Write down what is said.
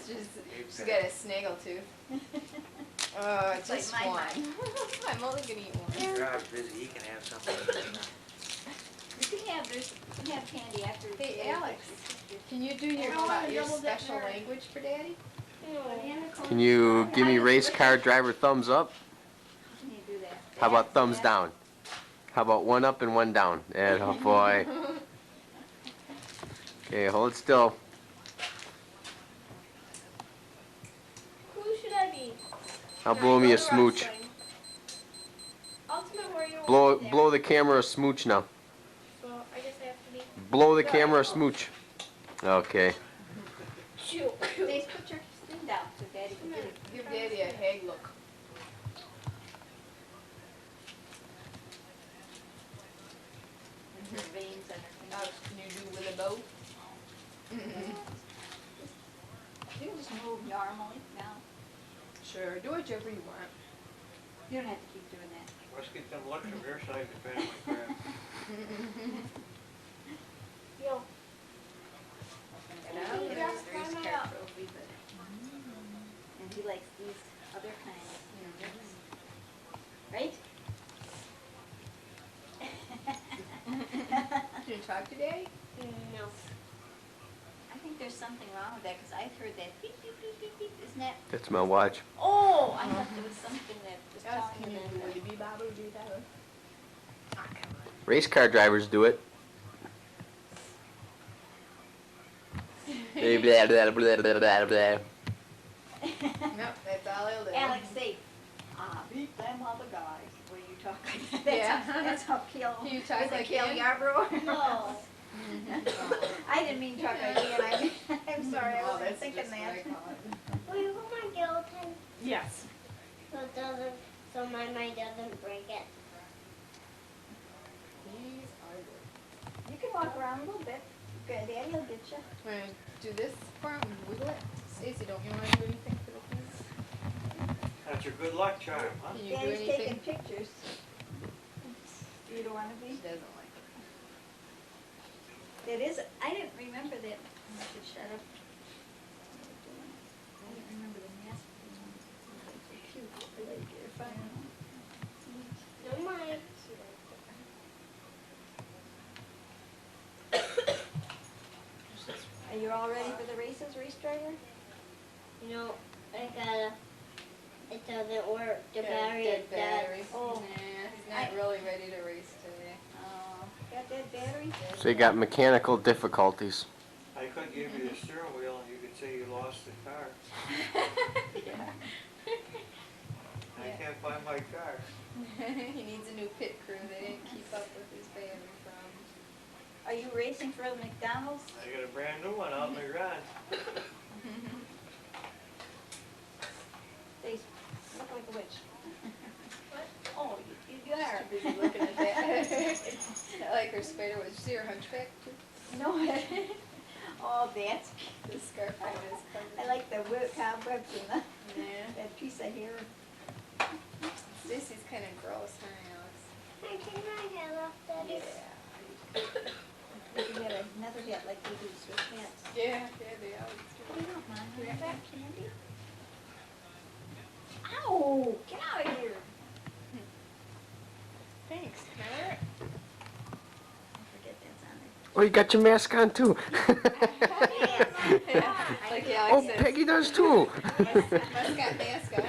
She's got a snaggle tooth. Oh, It's like just my one. I'm only gonna eat one. Rob's busy, he can have something. You can have candy after. Hey, Alex, can you do your special language for Daddy? Can you give me race car driver thumbs up? Can you do that? How about thumbs down? How about one up and one down? And oh boy. Okay, hold still. Who should I be? I'll blow me a smooch. Ultimate Warrior. Blow the camera a smooch now. So I guess I have to be. Blow the camera a smooch. Okay. Shoot. Stace, put your thing down so Daddy can get it. Give Daddy a hag look. With her veins and her Alex, fingers. can you do with a bow? You can just move normally now. Sure, do whichever you want. You don't have to keep doing that. Let's get them looks from your side of the family, crap. Yo. And Yeah, Can you there's just the race climb car out? trophy, but And he likes these other kinds. Right? can you talk to Daddy? No. I think there's something wrong with that because I've heard that beep, beep, beep, beep, beep. Isn't that? That's my watch. Oh, I thought there was something that was Alex, telling can you them do that. with a bee-bobble, bee-bobble? Ah, come on. Race car drivers do it. Blah, blah, blah, blah, blah, blah, blah. Nope, that's all he'll do. Alex, say, beat them other guys. Where you talk like that. Yeah. That's how Kale. Can you talk was it like Kale him? Yarbrough? No. I didn't mean talk like Ian. I'm sorry, I Oh, wasn't that's thinking just what that. I call it. Will you put my gelatin Yes. so it doesn't, so my mind doesn't break it? These are good. You can walk around a little bit. Good, Daddy will get you. Want to do this for him and wiggle it? Stacy, don't you want to do anything for the kids? That's your good luck charm, huh? Can you do Daddy's anything? taking pictures. You don't want to She be? doesn't like it. It is, I didn't remember that. I should shut up. I didn't remember the mask. So cute. I like your fun. No, mine. Are you all ready for the races, race driver? You know, I gotta. It doesn't work. The Got a battery dead is dead. battery. Oh. Nah, he's not really ready to race today. Oh, got that battery? So you got mechanical difficulties. I could give you the steering wheel and you could say you lost the car. Yeah. I can't find my car. He needs a new pit crew. They didn't keep up with his battery problems. Are you racing for the McDonald's? I got a brand new one out in the garage. They look like a witch. What? Oh, you are. Too busy looking at that. I like her spider. Was you see her hunchback too? No. Oh, that's, The scarf on his cover. I like the cobwebs and Yeah. that piece of hair. Stacy's kind of gross, huh, Alex? Can I take my head off, Daddy? You can get another hat like they do, Swiss hats. Yeah, they always What do do. you want, Mom? You want that candy? Ow! Get out of here! Thanks. Can I wear it? I forget that's on there. Oh, you got your mask on too. Yeah, like Oh, Alex says. Peggy does too. Mascot mask on.